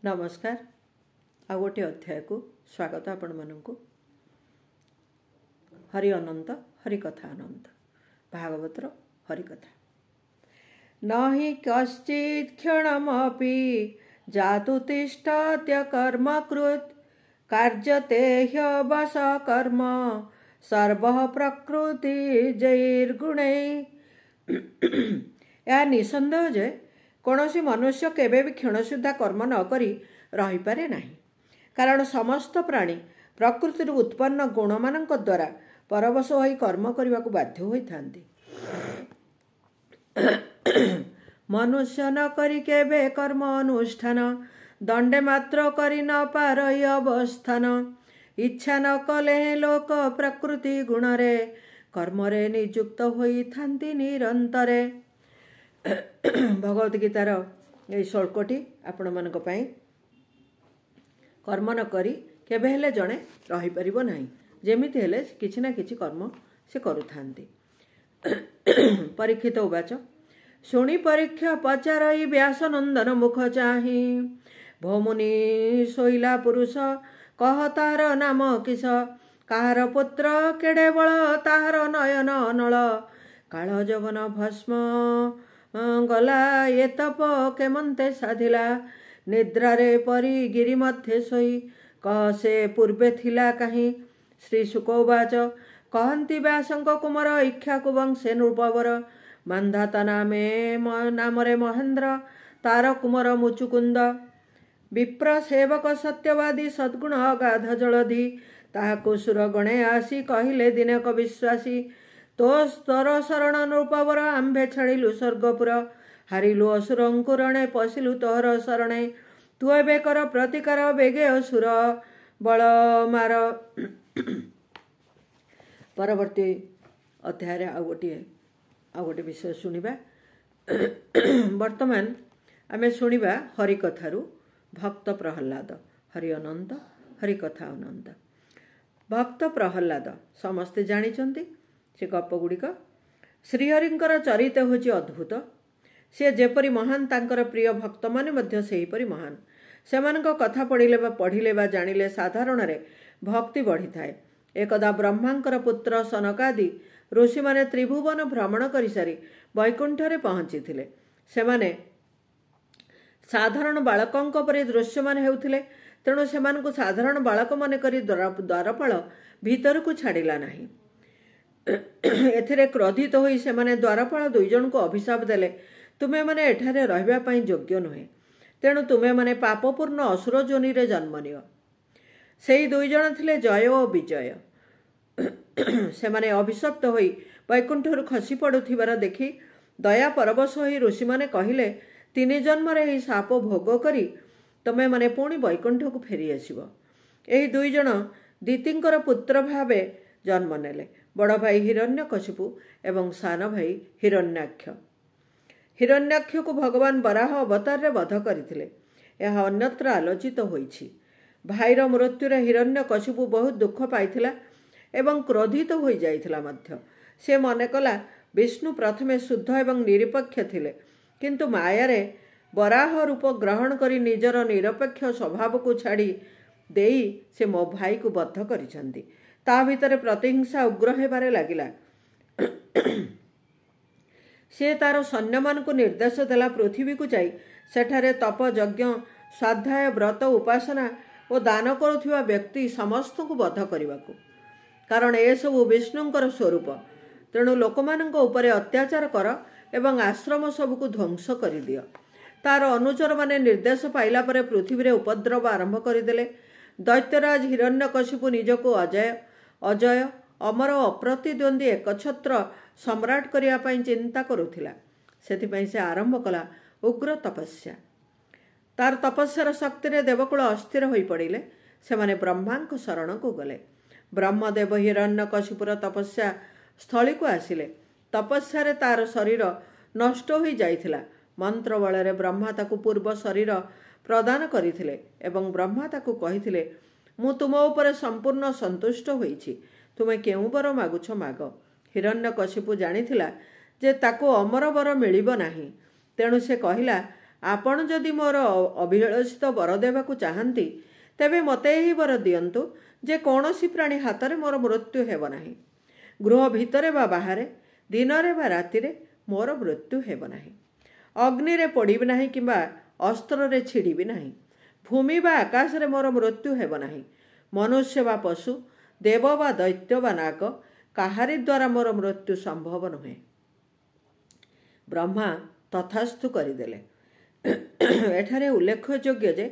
नमस्कार आ गोटे अध्याय को स्वागत आपण मानक हरि अनंत हरिकथा अनंत भागवतर हरिकथा न हि कश्चित् क्षणमपि जातु तिष्ठत्य कर्मकृत् कार्यते ह्यवश कर्म सर्वः प्रकृति जैर्गुणै। यह निसंदेह जे कौनसी मनुष्य केबे भी क्षण सुधा कर्म न करी रही पारे नहीं, कारण समस्त प्राणी प्रकृति उत्पन्न गुण मान द्वारा परवश हो कर्म करने को बाध्य होइथांती। मनुष्य न करी केबे कर्म अनुष्ठान दंडे मात्र करी न पारई अवस्थान। इच्छा न कले लोक प्रकृति गुणरे कर्मरे नियुक्त होइथांती निरंतरे। भगवत गीतार ये श्लोकटी आपण मानक पई कर्म न करी केबे हेले जणे रही परिबो नाही, जेमिति हेले किछि ना किछि कर्म से करुथांती। परीक्षित उवाच शुणी परीक्षा पचारई व्यास नंदन मुख चाही। भौमुनि शोइला पुरुष कह तार नाम किस। काहार पुत्र केड़े बळ ताहार नयन नळ। काल जवन भस्म गला ये तप केमंते साधिला। निद्रारे परी गिरी मध्य सोई कह से पूर्वे थिला कहीं। श्री शुकौवाच कहंती व्यासंक कुमार इक्ष्वाकु वंशे नृपवर। मान्धाता नामरे महेंद्र तार कुमार मुचुकुंद। विप्र सेवक सत्यवादी सद्गुण अगाध जलधि। ताहाकु सुर गणे आसी कहिले दिनेक विश्वासी। तो स्तर शरण नृपवर आंबे छाड़िलु स्वर्गपुर। हारिलु असुर अंकुरणे पशिलु तोहर शरणे। तु एबे कर प्रतिकार बेगे असुर बल मार। परवर्ती अध्याय आ गोटे विषय शुणिबा। वर्तमान आमे शुणिबा हरिकथारु भक्त प्रहल्लाद। हरि अनंत हरिकथा अनंत। भक्त प्रहल्लाद समस्ते जानिचंती। से गप गुड़िक श्रीहरिंकर चरित्र होची अद्भुत। से जेपरी महान तांकर प्रिय भक्त माने मध्य सेहीपरि महान। सेमानक कथा पढ़िले बा जानिले साधारण रे भक्ति बढ़ी थाए। एकदा ब्रह्मांकर पुत्र सनकादि ऋषि माने त्रिभुवन भ्रमण करि सारी वैकुंठ रे पहुंची थिले। सेमाने साधारण बालकंक परि दृश्यमान हेउथिले, तेणु सेमानकु साधारण बालक माने करी द्वारपाल भीतर को छाड़िला नाही। एथिरे क्रोधित होई सेमाने द्वारपाल दुई जन को अभिशाप देले, तुमे माने एठारे रहिबा पई योग्य नुहे, तेणु तुमे माने पापपूर्ण असुर जोनि रे जन्म नियो। सेई दुई जन थिले जय और विजय। सेमाने अभिशप्त होई वैकुंठरु खसी पड़ुथिबार देखि दया परवश होई ऋषि माने कहिले, तीन जन्म रे एही शाप भोग करी तुमे माने पुणी वैकुंठ को फेरी आसिबो। एही दुई जन दितिंकर पुत्र भावे जन्म नेले। बड़ भाई हिरण्यकशिपु एवं सान भाई हिरण्याक्ष। हिरण्याक्ष को भगवान बराह अवतार रे वध करथिले। यह अन्यत्र आलोचित होईछि। भाईर मृत्युरे हिरण्यकशिपु बहुत दुख पाइथिला एवं क्रोधित होई जाइथिला मध्य। से मने कला विष्णु प्रथमे शुद्ध एवं निरपेक्ष थिले, किंतु मायारे बराह रूप ग्रहण करी निजर निरपेक्ष स्वभाव को छाड़ी देई से मो भाई को बद्ध करिसंती। ता भितर प्रतिहिंसा उग्र हेबारे लागिला। से तार सैन्य मान को निर्देश देला पृथ्वी को जाई सेठारे तप यज्ञ स्वाध्याय व्रत उपासना और दान करुथिबा व्यक्ति समस्त को बद्ध करबाकू, कारण ए सबु विष्णुंकर स्वरूप। तेणु लोकमानंक उपरे अत्याचार कर एवं आश्रम सबको ध्वंस कर दियो। तार अनुचर माने निर्देश पाइला परे पृथ्वी रे उपद्रव आरंभ करदेले। दैत्यराज हिरण्यकशिपु निजको अजय अमर अप्रतिद्वंदी एकछत्र सम्राट करिया पई चिंता करुथिला। सेथिपई से आरंभ कला उग्र तपस्या। तार तपस्यार शक्ति रे देवकुल अस्थिर होई पड़िले। सेमाने ब्रह्मांक शरण को गले। ब्रह्मदेव हिरण्यकशिपुर तपस्या स्थली को आसिले। तपस्या रे तार शरीर नष्ट होई जाइथिला। मंत्र बଳରେ ब्रह्मा ताकु पूर्व शरीर प्रदान करिथिले एवं ब्रह्मा ताकु कहिथिले, मु तुम उपरे संपूर्ण संतुष्ट होईछि, तुमे केउ वर मागुछ माग। हिरण्यकशिपु जानिथिला जे ताकु अमर वर मिलिबो नाही, तेणु से कहिला, ଆପଣ ଯଦି ମୋର ଅଭିଳଷିତ ବର ଦେବାକୁ ଚାହାନ୍ତି ତେବେ ମୋତେ ଏହି ବର ଦିଅନ୍ତୁ ଯେ କୌଣସି ପ୍ରାଣୀ ହାତରେ ମୋର ମୃତ୍ୟୁ ହେବ ନାହିଁ। ଗୃହ ଭିତରେ ବା ବାହାରେ, ଦିନରେ ବା ରାତିରେ ମୋର ମୃତ୍ୟୁ ହେବ ନାହିଁ। ଅଗ୍ନିରେ ପୋଡ଼ିବି ନାହିଁ କିମ୍ବା ଅସ୍ତ୍ରରେ ଛିଡ଼ିବି ନାହିଁ। ଭୂମି ବା ଆକାଶରେ ମୋର ମୃତ୍ୟୁ ହେବ ନାହିଁ। ମନୁଷ୍ୟ ବା ପଶୁ, ଦେବ ବା ଦୈତ୍ୟ ବା ନାଗ, କାହାରି ଦ୍ୱାରା ମୋର ମୃତ୍ୟୁ ସମ୍ଭବ ନୁହେଁ। ବ୍ରହ୍ମା ତଥାସ୍ତୁ କରିଦେଲେ। ଏଠାରେ ଉଲ୍ଲେଖଯୋଗ୍ୟ ଯେ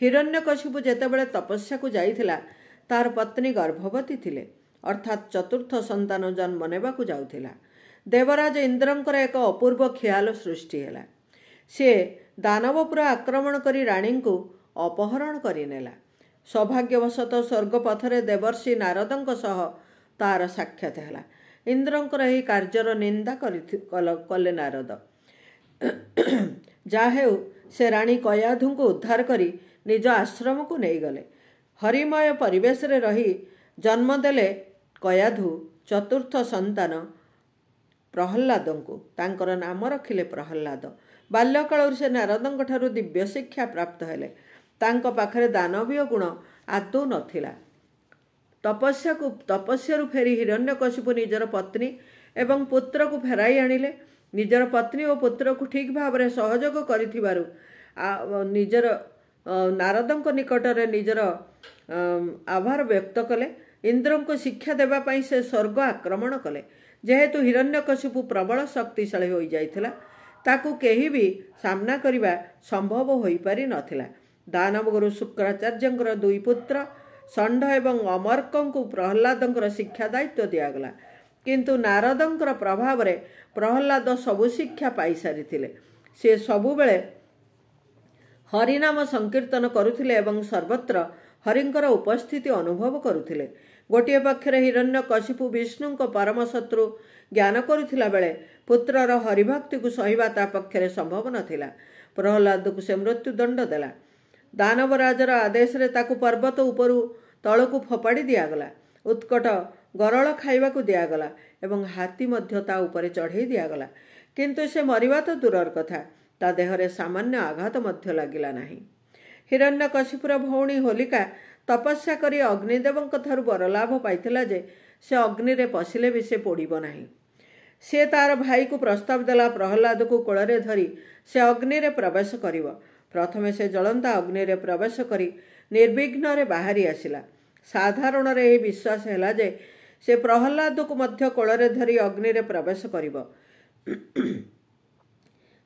ହିରଣ୍ୟକଶିପୁ ଯେତେବେଳେ ତପସ୍ୟାକୁ ଯାଇଥିଲା ତାର ପତ୍ନୀ ଗର୍ଭବତୀ ଥିଲେ, ଅର୍ଥାତ୍ ଚତୁର୍ଥ ସନ୍ତାନ ଜନ୍ମ ନେବାକୁ ଯାଉଥିଲା। ଦେବରାଜ ଇନ୍ଦ୍ରଙ୍କର ଏକ ଅପୂର୍ବ ଖିଆଲ ସୃଷ୍ଟି ହେଲା। ସେ ଦାନବପୁର ଆକ୍ରମଣ କରି ରାଣୀଙ୍କୁ ଅପହରଣ କରିନେଲା। ସୌଭାଗ୍ୟବଶତଃ ସ୍ୱର୍ଗପଥରେ ଦେବର୍ଷି ନାରଦଙ୍କ ସହ ତାର ସାକ୍ଷାତ ହେଲା। ଇନ୍ଦ୍ରଙ୍କର ଏହି କାର୍ଯ୍ୟର ନିନ୍ଦା କଲେ ନାରଦ। ଯାହା ହେଉ, ସେ ରାଣୀ କୟାଧୁଙ୍କୁ ଉଦ୍ଧାର କରି ନିଜ ଆଶ୍ରମକୁ ନେଇଗଲେ। ହରିମୟ ପରିବେଶରେ ରହି ଜନ୍ମ ଦେଲେ କୟାଧୁ ଚତୁର୍ଥ ସନ୍ତାନ ପ୍ରହଲ୍ଲାଦଙ୍କୁ। ତାଙ୍କର ନାମ ରଖିଲେ ପ୍ରହଲ୍ଲାଦ। ବାଲ୍ୟକାଳରୁ ସେ ନାରଦଙ୍କ ଠାରୁ ଦିବ୍ୟ ଶିକ୍ଷା ପ୍ରାପ୍ତ ହେଲେ। ତାଙ୍କ ପାଖରେ ଦାନବୀୟ ଗୁଣ ଆଦୌ ନଥିଲା। ତପସ୍ୟାରୁ ଫେରି ହିରଣ୍ୟକଶିପୁ ନିଜର ପତ୍ନୀ ଏବଂ ପୁତ୍ରକୁ ଫେରାଇ ଆଣିଲେ। ନିଜର ପତ୍ନୀ ଓ ପୁତ୍ରକୁ ଠିକ୍ ଭାବରେ ସହଯୋଗ କରିଥିବାରୁ ନିଜର ନାରଦଙ୍କ ନିକଟରେ ନିଜର ଆଭାର ବ୍ୟକ୍ତ କଲେ। ଇନ୍ଦ୍ରଙ୍କୁ ଶିକ୍ଷା ଦେବା ପାଇଁ ସେ ସ୍ୱର୍ଗ ଆକ୍ରମଣ କଲେ। ଯେହେତୁ ହିରଣ୍ୟକଶିପୁ ପ୍ରବଳ ଶକ୍ତିଶାଳୀ ହୋଇଯାଇଥିଲା, ତାକୁ କେହି ବି ସାମ୍ନା କରିବା ସମ୍ଭବ ହୋଇପାରି ନଥିଲା। ଦାନବଗୁରୁ ଶୁକ୍ରାଚାର୍ଯ୍ୟଙ୍କର 2 ପୁତ୍ର ଷଣ୍ଢ ଏବଂ ଅମର୍କଙ୍କୁ ପ୍ରହଲ୍ଲାଦଙ୍କର ଶିକ୍ଷା ଦାୟିତ୍ୱ ଦିଆଗଲା। କିନ୍ତୁ ନାରଦଙ୍କର ପ୍ରଭାବରେ ପ୍ରହଲ୍ଲାଦ ସବୁ ଶିକ୍ଷା ପାଇସାରିଥିଲେ। ସେ ସବୁବେଳେ ହରିନାମ ସଂକୀର୍ତ୍ତନ କରୁଥିଲେ ଏବଂ ସର୍ବତ୍ର ହରିଙ୍କର ଉପସ୍ଥିତି ଅନୁଭବ କରୁଥିଲେ। ଗୋଟିଏ ପକ୍ଷରେ ହିରଣ୍ୟକଶିପୁ ବିଷ୍ଣୁଙ୍କ ପରମ ଶତ୍ରୁ ଜ୍ଞାନ କରୁଥିଲା ବେଳେ ପୁତ୍ରର ହରିଭକ୍ତିକୁ ସହିବା ତା ପକ୍ଷରେ ସମ୍ଭବ ନଥିଲା। ପ୍ରହଲ୍ଲାଦକୁ ସେ ମୃତ୍ୟୁଦଣ୍ଡ ଦେଲା। ଦାନବରାଜର ଆଦେଶରେ ତାକୁ ପର୍ବତ ଉପରୁ ତଳକୁ ଫୋପାଡ଼ି ଦିଆଗଲା। ଉତ୍କଟ ଗରଳ ଖାଇବାକୁ ଦିଆଗଲା ଏବଂ ହାତୀ ମଧ୍ୟ ତା ଉପରେ ଚଢ଼େଇ ଦିଆଗଲା। କିନ୍ତୁ ସେ ମରିବା ତ ଦୂରର କଥା, ତା ଦେହରେ ସାମାନ୍ୟ ଆଘାତ ମଧ୍ୟ ଲାଗିଲା ନାହିଁ। ହିରଣ୍ୟକଶିପୁର ଭଉଣୀ ହୋଲିକା ତପସ୍ୟା କରି ଅଗ୍ନିଦେବଙ୍କ ଠାରୁ ବରଲାଭ ପାଇଥିଲା ଯେ ସେ ଅଗ୍ନିରେ ପଶିଲେ ବି ସେ ପୋଡ଼ିବ ନାହିଁ। ସେ ତାର ଭାଇକୁ ପ୍ରସ୍ତାବ ଦେଲା ପ୍ରହଲ୍ଲାଦକୁ କୋଳରେ ଧରି ସେ ଅଗ୍ନିରେ ପ୍ରବେଶ କରିବ। ପ୍ରଥମେ ସେ ଜଳନ୍ତା ଅଗ୍ନିରେ ପ୍ରବେଶ କରି ନିର୍ବିଘ୍ନରେ ବାହାରି ଆସିଲା। ସାଧାରଣରେ ଏହି ବିଶ୍ୱାସ ହେଲା ଯେ ସେ ପ୍ରହଲ୍ଲାଦକୁ ମଧ୍ୟ କୋଳରେ ଧରି ଅଗ୍ନିରେ ପ୍ରବେଶ କରିବ।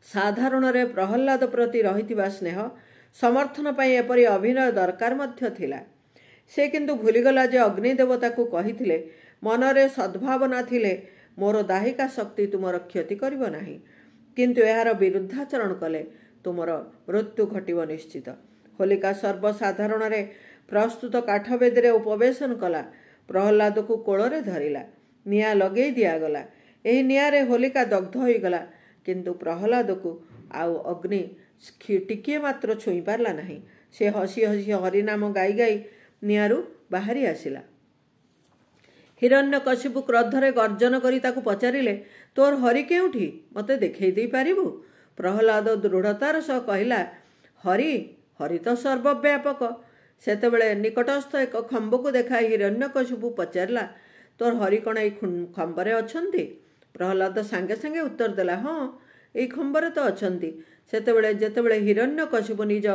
ସାଧାରଣରେ ପ୍ରହଲ୍ଲାଦ ପ୍ରତି ରହିଥିବା ସ୍ନେହ ସମର୍ଥନ ପାଇଁ ଏପରି ଅଭିନୟ ଦରକାର ମଧ୍ୟ ଥିଲା। ସେ କିନ୍ତୁ ଭୁଲିଗଲା ଯେ ଅଗ୍ନିଦେବତାକୁ କହିଥିଲେ, ମନରେ ସଦ୍ଭାବନା ଥିଲେ ମୋର ଦାହିକା ଶକ୍ତି ତୁମର କ୍ଷତି କରିବ ନାହିଁ, କିନ୍ତୁ ଏହାର ବିରୁଦ୍ଧାଚରଣ କଲେ ତୁମର ମୃତ୍ୟୁ ଘଟିବ ନିଶ୍ଚିତ। ହୋଲିକା ସର୍ବସାଧାରଣରେ ପ୍ରସ୍ତୁତ କାଠବେଦୀରେ ଉପବେଶନ କଲା। ପ୍ରହଲ୍ଲାଦକୁ କୋଳରେ ଧରିଲା। ନିଆଁ ଲଗେଇ ଦିଆଗଲା। ଏହି ନିଆଁରେ ହୋଲିକା ଦଗ୍ଧ ହୋଇଗଲା। କିନ୍ତୁ ପ୍ରହଲ୍ଲାଦକୁ ଆଉ ଅଗ୍ନି ଟିକିଏ ମାତ୍ର ଛୁଇଁ ପାରିଲା ନାହିଁ। ସେ ହସି ହସି ହରିନାମ ଗାଇ ଗାଇ ନିଆଁରୁ ବାହାରି ଆସିଲା। ହିରଣ୍ୟକଶିପୁ କ୍ରୋଧରେ ଗର୍ଜନ କରି ତାକୁ ପଚାରିଲେ, ତୋର ହରି କେଉଁଠି? ମୋତେ ଦେଖେଇ ଦେଇପାରିବୁ? ପ୍ରହଲ୍ଲାଦ ଦୃଢ଼ତାର ସହ କହିଲା, ହରି ତ ସର୍ବବ୍ୟାପକ। ସେତେବେଳେ ନିକଟସ୍ଥ ଏକ ଖମ୍ବକୁ ଦେଖାଇ ହିରଣ୍ୟକଶିପୁ ପଚାରିଲା, ତୋର ହରି କ'ଣ ଏଇ ଖମ୍ବରେ ଅଛନ୍ତି? ପ୍ରହଲ୍ଲାଦ ସାଙ୍ଗେ ସାଙ୍ଗେ ଉତ୍ତର ଦେଲା, ହଁ, ଏଇ ଖମ୍ବରେ ତ ଅଛନ୍ତି। ଯେତେବେଳେ ହିରଣ୍ୟକଶିପୁ ନିଜ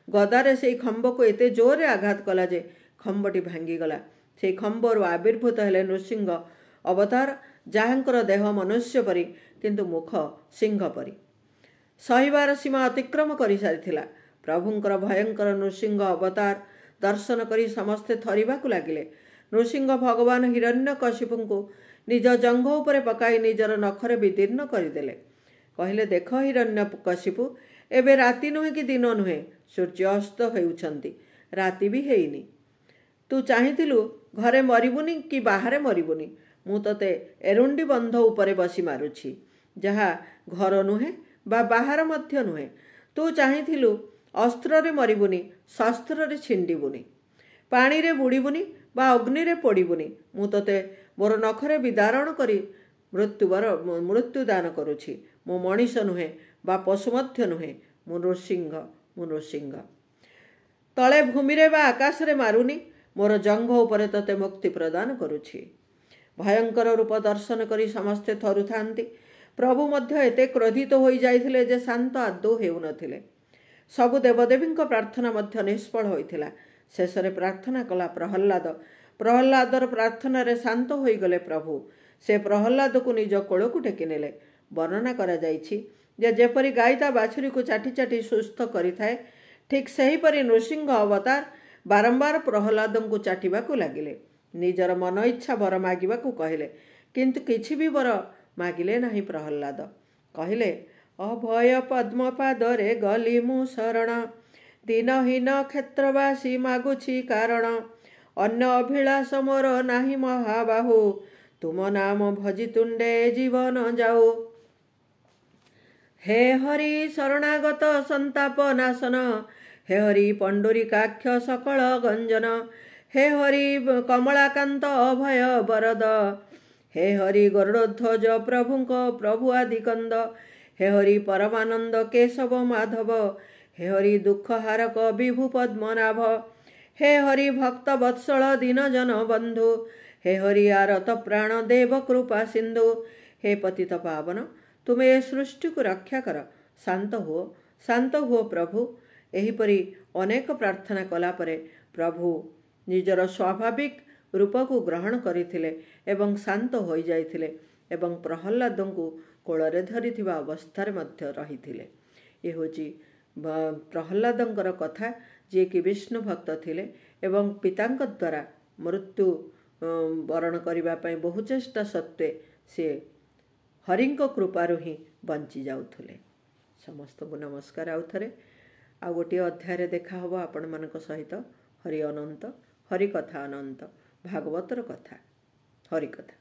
ଗଦାରେ ସେଇ ଖମ୍ବକୁ ଏତେ ଜୋରରେ ଆଘାତ କଲା ଯେ ଖମ୍ବଟି ଭାଙ୍ଗିଗଲା। ସେହି ଖମ୍ବରୁ ଆବିର୍ଭୂତ ହେଲେ ନୃସିଂହ ଅବତାର, ଯାହାଙ୍କର ଦେହ ମନୁଷ୍ୟ ପରି କିନ୍ତୁ ମୁଖ ସିଂହ ପରି। ସହିବାର ସୀମା ଅତିକ୍ରମ କରିସାରିଥିଲା। ପ୍ରଭୁଙ୍କର ଭୟଙ୍କର ନୃସିଂହ ଅବତାର ଦର୍ଶନ କରି ସମସ୍ତେ ଥରିବାକୁ ଲାଗିଲେ। ନୃସିଂହ ଭଗବାନ ହିରଣ୍ୟକଶିପୁଙ୍କୁ ନିଜ ଜଙ୍ଘ ଉପରେ ପକାଇ ନିଜର ନଖରେ ବିଦୀର୍ଣ୍ଣ କରିଦେଲେ। କହିଲେ, ଦେଖ ହିରଣ୍ୟକଶିପୁ, ଏବେ ରାତି ନୁହେଁ କି ଦିନ ନୁହେଁ, ସୂର୍ଯ୍ୟ ଅସ୍ତ ହେଉଛନ୍ତି, ରାତି ବି ହେଇନି। ତୁ ଚାହିଁଥିଲୁ ଘରେ ମରିବୁନି କି ବାହାରେ ମରିବୁନି। ମୁଁ ତୋତେ ଏରୁଣ୍ଡି ବନ୍ଧ ଉପରେ ବସି ମାରୁଛି, ଯାହା ଘର ନୁହେଁ ବା ବାହାର ମଧ୍ୟ ନୁହେଁ। ତୁ ଚାହିଁଥିଲୁ ଅସ୍ତ୍ରରେ ମରିବୁନି, ଶସ୍ତ୍ରରେ ଛିଣ୍ଡିବୁନି, ପାଣିରେ ବୁଡ଼ିବୁନି ବା ଅଗ୍ନିରେ ପୋଡ଼ିବୁନି। ମୁଁ ତୋତେ ମୋର ନଖରେ ବିଦାରଣ କରି ମୃତ୍ୟୁ ଦାନ କରୁଛି। ମୁଁ ମଣିଷ ନୁହେଁ ବା ପଶୁ ମଧ୍ୟ ନୁହେଁ, ମୁଁ ନୃସିଂହ ତଳେ ଭୂମିରେ ବା ଆକାଶରେ ମାରୁନି, ମୋର ଜଙ୍ଘ ଉପରେ ତତେ ମୁକ୍ତି ପ୍ରଦାନ କରୁଛି। ଭୟଙ୍କର ରୂପ ଦର୍ଶନ କରି ସମସ୍ତେ ଥରୁଥାନ୍ତି। ପ୍ରଭୁ ମଧ୍ୟ ଏତେ କ୍ରୋଧିତ ହୋଇଯାଇଥିଲେ ଯେ ଶାନ୍ତ ଆଦୌ ହେଉନଥିଲେ। ସବୁ ଦେବଦେବୀଙ୍କ ପ୍ରାର୍ଥନା ମଧ୍ୟ ନିଷ୍ଫଳ ହୋଇଥିଲା। ଶେଷରେ ପ୍ରାର୍ଥନା କଲା ପ୍ରହଲ୍ଲାଦର ପ୍ରାର୍ଥନାରେ ଶାନ୍ତ ହୋଇଗଲେ ପ୍ରଭୁ। ସେ ପ୍ରହଲ୍ଲାଦକୁ ନିଜ କୋଳକୁ ଟେକିନେଲେ। ବର୍ଣ୍ଣନା କରାଯାଇଛି ଯେ ଯେପରି ଗାଈ ତା ବାଛୁରୀକୁ ଚାଟି ଚାଟି ସୁସ୍ଥ କରିଥାଏ, ଠିକ୍ ସେହିପରି ନୃସିଂହ ଅବତାର ବାରମ୍ବାର ପ୍ରହଲ୍ଲାଦଙ୍କୁ ଚାଟିବାକୁ ଲାଗିଲେ। ନିଜର ମନ ଇଚ୍ଛା ବର ମାଗିବାକୁ କହିଲେ, କିନ୍ତୁ କିଛି ବି ବର ମାଗିଲେ ନାହିଁ। ପ୍ରହଲ୍ଲାଦ କହିଲେ, ଅଭୟ ପଦ୍ମପାଦରେ ଗଲି ମୁଁ ଶରଣ, ଦିନହୀନ କ୍ଷେତ୍ରବାସୀ ମାଗୁଛି କାରଣ, ଅନ୍ୟ ଅଭିଳାଷ ମୋର ନାହିଁ ମହାବାହୁ, ତୁମ ନାମ ଭଜି ତୁଣ୍ଡେ ଜୀବନ ଯାଉ। ହେ ହରି ଶରଣାଗତ ସନ୍ତାପ ନାଶନ, ହେ ହରି ପଣ୍ଡୁରିକାକ୍ଷ ସକଳ ଗଞ୍ଜନ, ହେ ହରି କମଳାକାନ୍ତ ଅଭୟ ବରଦ, ହେ ହରି ଗରୁଡ଼ଧ୍ୱଜ ପ୍ରଭୁ ଆଦିକନ୍ଦ, ହେ ହରି ପରମାନନ୍ଦ କେଶବ ମାଧବ, ହେ ହରି ଦୁଃଖହାରକ ବିଭୁ ପଦ୍ମନାଭ, ହେ ହରି ଭକ୍ତ ବତ୍ସଳ ଦୀନଜନ ବନ୍ଧୁ, ହେ ହରି ଆରତ ପ୍ରାଣ ଦେବ କୃପା ସିନ୍ଧୁ, ହେ ପତିତ ପାବନ ତୁମେ ଏ ସୃଷ୍ଟିକୁ ରକ୍ଷା କର, ଶାନ୍ତ ହୁଅ ପ୍ରଭୁ। ଏହିପରି ଅନେକ ପ୍ରାର୍ଥନା କଲା ପରେ ପ୍ରଭୁ ନିଜର ସ୍ୱାଭାବିକ ରୂପକୁ ଗ୍ରହଣ କରିଥିଲେ ଏବଂ ଶାନ୍ତ ହୋଇଯାଇଥିଲେ ଏବଂ ପ୍ରହଲ୍ଲାଦଙ୍କୁ କୋଳରେ ଧରିଥିବା ଅବସ୍ଥାରେ ମଧ୍ୟ ରହିଥିଲେ। ଏ ହେଉଛି ପ୍ରହଲ୍ଲାଦଙ୍କର କଥା, ଯିଏକି ବିଷ୍ଣୁ ଭକ୍ତ ଥିଲେ ଏବଂ ପିତାଙ୍କ ଦ୍ୱାରା ମୃତ୍ୟୁ ବରଣ କରିବା ପାଇଁ ବହୁ ଚେଷ୍ଟା ସତ୍ତ୍ୱେ ସେ ହରିଙ୍କ କୃପାରୁ ହିଁ ବଞ୍ଚି ଯାଉଥିଲେ। ସମସ୍ତଙ୍କୁ ନମସ୍କାର। ଆଉ ଥରେ ଆଉ ଗୋଟିଏ ଅଧ୍ୟାୟରେ ଦେଖା ହେବ ଆପଣମାନଙ୍କ ସହିତ। ହରି ଅନନ୍ତ, ହରିକଥା ଅନନ୍ତ, ଭାଗବତର କଥା, ହରିକଥା।